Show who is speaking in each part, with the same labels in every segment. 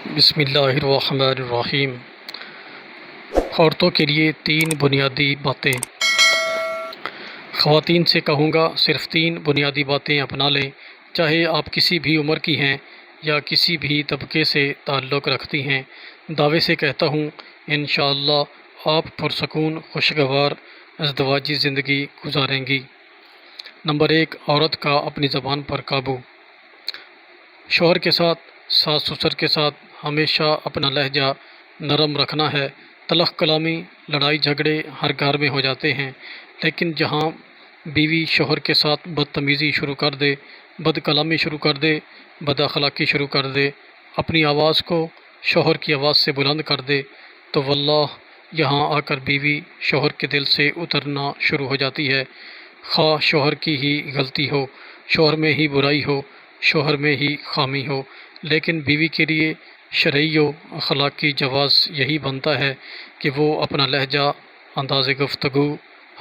Speaker 1: بسم اللہ الرحمن الرحیم۔ عورتوں کے لیے 3 بنیادی باتیں۔ خواتین سے کہوں گا صرف 3 بنیادی باتیں اپنا لیں، چاہے آپ کسی بھی عمر کی ہیں یا کسی بھی طبقے سے تعلق رکھتی ہیں۔ دعوے سے کہتا ہوں انشاءاللہ آپ پرسکون خوشگوار ازدواجی زندگی گزاریں گی۔ نمبر 1، عورت کا اپنی زبان پر قابو۔ شوہر کے ساتھ، ساس سسر کے ساتھ ہمیشہ اپنا لہجہ نرم رکھنا ہے۔ تلخ کلامی، لڑائی جھگڑے ہر گھر میں ہو جاتے ہیں، لیکن جہاں بیوی شوہر کے ساتھ بدتمیزی شروع کر دے، بد کلامی شروع کر دے، بد اخلاقی شروع کر دے، اپنی آواز کو شوہر کی آواز سے بلند کر دے، تو واللہ یہاں آ کر بیوی شوہر کے دل سے اترنا شروع ہو جاتی ہے۔ خواہ شوہر کی ہی غلطی ہو، شوہر میں ہی برائی ہو، شوہر میں ہی خامی ہو، لیکن بیوی کے لیے شرعی و اخلاقی جواز یہی بنتا ہے کہ وہ اپنا لہجہ، انداز گفتگو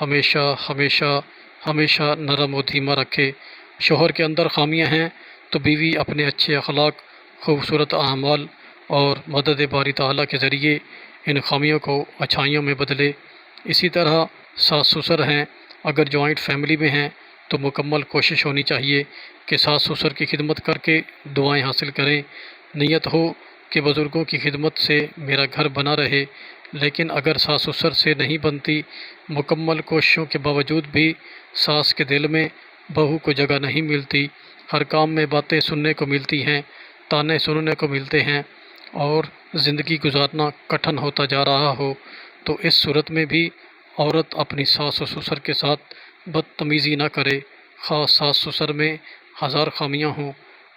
Speaker 1: ہمیشہ ہمیشہ ہمیشہ نرم و دھیما رکھے۔ شوہر کے اندر خامیاں ہیں تو بیوی اپنے اچھے اخلاق، خوبصورت اعمال اور مدد باری تعالیٰ کے ذریعے ان خامیوں کو اچھائیوں میں بدلے۔ اسی طرح ساس سسر ہیں، اگر جوائنٹ فیملی میں ہیں تو مکمل کوشش ہونی چاہیے کہ ساس سسر کی خدمت کر کے دعائیں حاصل کریں۔ نیت ہو کہ بزرگوں کی خدمت سے میرا گھر بنا رہے، لیکن اگر ساس سسر سے نہیں بنتی، مکمل کوششوں کے باوجود بھی ساس کے دل میں بہو کو جگہ نہیں ملتی، ہر کام میں باتیں سننے کو ملتی ہیں، تانے سننے کو ملتے ہیں اور زندگی گزارنا کٹھن ہوتا جا رہا ہو، تو اس صورت میں بھی عورت اپنی ساس و سسر کے ساتھ بدتمیزی نہ کرے۔ خواہ ساس سسر میں ہزار خامیاں ہوں،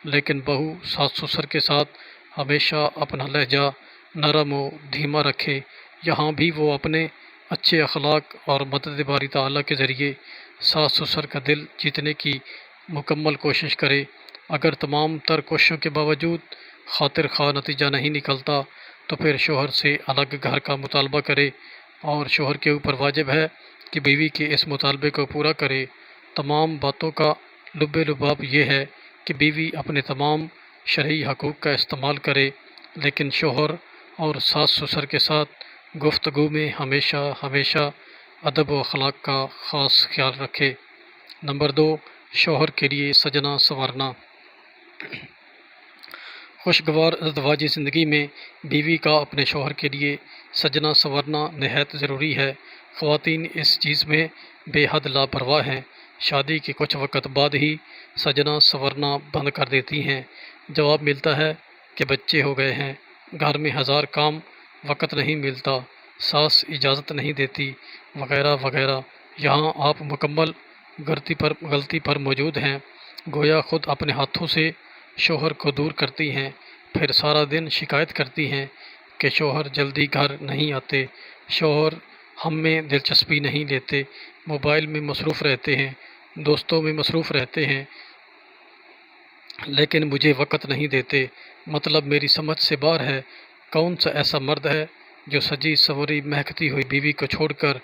Speaker 1: لیکن بہو ساس سسر کے ساتھ ہمیشہ اپنا لہجہ نرم و دھیما رکھے۔ یہاں بھی وہ اپنے اچھے اخلاق اور مدد باری تعالیٰ کے ذریعے ساس سسر کا دل جیتنے کی مکمل کوشش کرے۔ اگر تمام تر کوششوں کے باوجود خاطر خواہ نتیجہ نہیں نکلتا تو پھر شوہر سے الگ گھر کا مطالبہ کرے، اور شوہر کے اوپر واجب ہے کہ بیوی کے اس مطالبے کو پورا کرے۔ تمام باتوں کا لب لباب یہ ہے کہ بیوی اپنے تمام شرعی حقوق کا استعمال کرے، لیکن شوہر اور ساس سسر کے ساتھ گفتگو میں ہمیشہ ہمیشہ ادب و اخلاق کا خاص خیال رکھے۔ نمبر 2، شوہر کے لیے سجنا سنورنا۔ خوشگوار ازدواجی زندگی میں بیوی کا اپنے شوہر کے لیے سجنا سنورنا نہایت ضروری ہے۔ خواتین اس چیز میں بے حد لاپرواہ ہیں، شادی کے کچھ وقت بعد ہی سجنا سنورنا بند کر دیتی ہیں۔ جواب ملتا ہے کہ بچے ہو گئے ہیں، گھر میں ہزار کام، وقت نہیں ملتا، ساس اجازت نہیں دیتی، وغیرہ وغیرہ۔ یہاں آپ مکمل غلطی پر موجود ہیں، گویا خود اپنے ہاتھوں سے شوہر کو دور کرتی ہیں، پھر سارا دن شکایت کرتی ہیں کہ شوہر جلدی گھر نہیں آتے، شوہر ہم میں دلچسپی نہیں لیتے، موبائل میں مصروف رہتے ہیں، دوستوں میں مصروف رہتے ہیں، لیکن مجھے وقت نہیں دیتے۔ مطلب میری سمجھ سے باہر ہے۔ کون سا ایسا مرد ہے جو سجی سنوری مہکتی ہوئی بیوی کو چھوڑ کر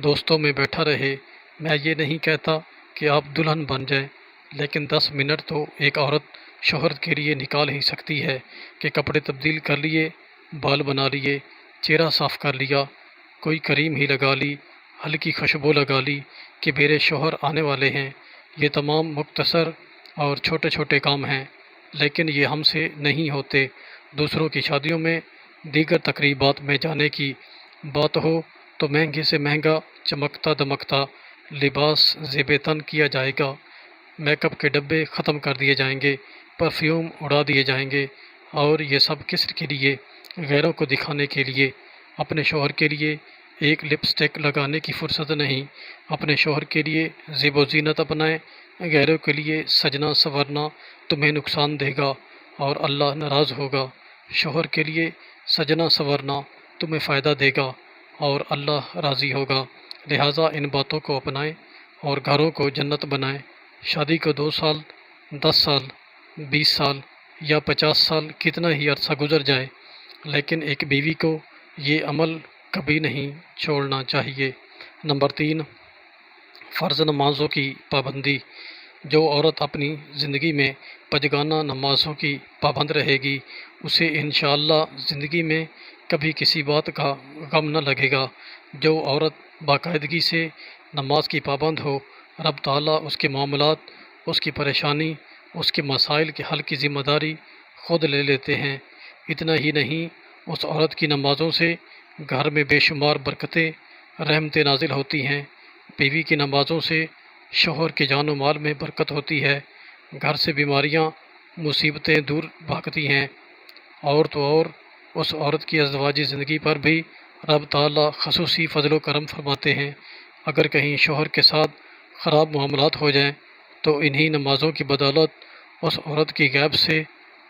Speaker 1: دوستوں میں بیٹھا رہے؟ میں یہ نہیں کہتا کہ آپ دلہن بن جائیں، لیکن 10 منٹ تو ایک عورت شوہر کے لیے نکال ہی سکتی ہے کہ کپڑے تبدیل کر لیے، بال بنا لیے، چہرہ صاف کر لیا، کوئی کریم ہی لگا لی، ہلکی خوشبو لگا لی کہ میرے شوہر آنے والے ہیں۔ یہ تمام مختصر اور چھوٹے چھوٹے کام ہیں، لیکن یہ ہم سے نہیں ہوتے۔ دوسروں کی شادیوں میں، دیگر تقریبات میں جانے کی بات ہو تو مہنگے سے مہنگا چمکتا دمکتا لباس زیب تن کیا جائے گا، میک اپ کے ڈبے ختم کر دیے جائیں گے، پرفیوم اڑا دیے جائیں گے، اور یہ سب کس کے لیے؟ غیروں کو دکھانے کے لیے۔ اپنے شوہر کے لیے ایک لپسٹک لگانے کی فرصت نہیں، اپنے شوہر کے لیے زیب و زینت اپنائیں، غیروں کے لیے سجنا سنورنا تمہیں نقصان دے گا اور اللہ ناراض ہوگا۔ شوہر کے لیے سجنا سنورنا تمہیں فائدہ دے گا اور اللہ راضی ہوگا۔ لہٰذا ان باتوں کو اپنائیں اور گھروں کو جنت بنائیں۔ شادی کو 2 سال، 10 سال، 20 سال یا 50 سال کتنا ہی عرصہ گزر جائے، لیکن ایک بیوی کو یہ عمل کبھی نہیں چھوڑنا چاہیے۔ نمبر 3، فرض نمازوں کی پابندی۔ جو عورت اپنی زندگی میں پنجگانہ نمازوں کی پابند رہے گی، اسے انشاءاللہ زندگی میں کبھی کسی بات کا غم نہ لگے گا۔ جو عورت باقاعدگی سے نماز کی پابند ہو، رب تعالیٰ اس کے معاملات، اس کی پریشانی، اس کے مسائل کے حل کی ذمہ داری خود لے لیتے ہیں۔ اتنا ہی نہیں، اس عورت کی نمازوں سے گھر میں بے شمار برکتیں، رحمتیں نازل ہوتی ہیں۔ بیوی کی نمازوں سے شوہر کے جان و مال میں برکت ہوتی ہے، گھر سے بیماریاں، مصیبتیں دور بھاگتی ہیں۔ اور تو اور اس عورت کی ازدواجی زندگی پر بھی رب تعالیٰ خصوصی فضل و کرم فرماتے ہیں۔ اگر کہیں شوہر کے ساتھ خراب معاملات ہو جائیں تو انہی نمازوں کی بدولت اس عورت کی غیب سے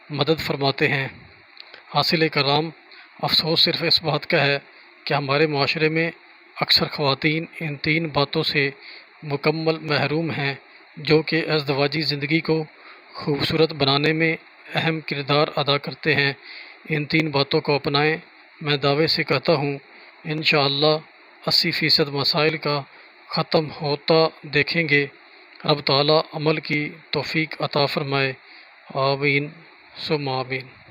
Speaker 1: مدد فرماتے ہیں۔ حاصل کرام، افسوس صرف اس بات کا ہے کہ ہمارے معاشرے میں اکثر خواتین ان تین باتوں سے مکمل محروم ہیں جو کہ ازدواجی زندگی کو خوبصورت بنانے میں اہم کردار ادا کرتے ہیں۔ ان تین باتوں کو اپنائیں، میں دعوے سے کہتا ہوں انشاءاللہ 80% مسائل کا ختم ہوتا دیکھیں گے۔ رب تعالیٰ عمل کی توفیق عطا فرمائے، آمین ثم آمین۔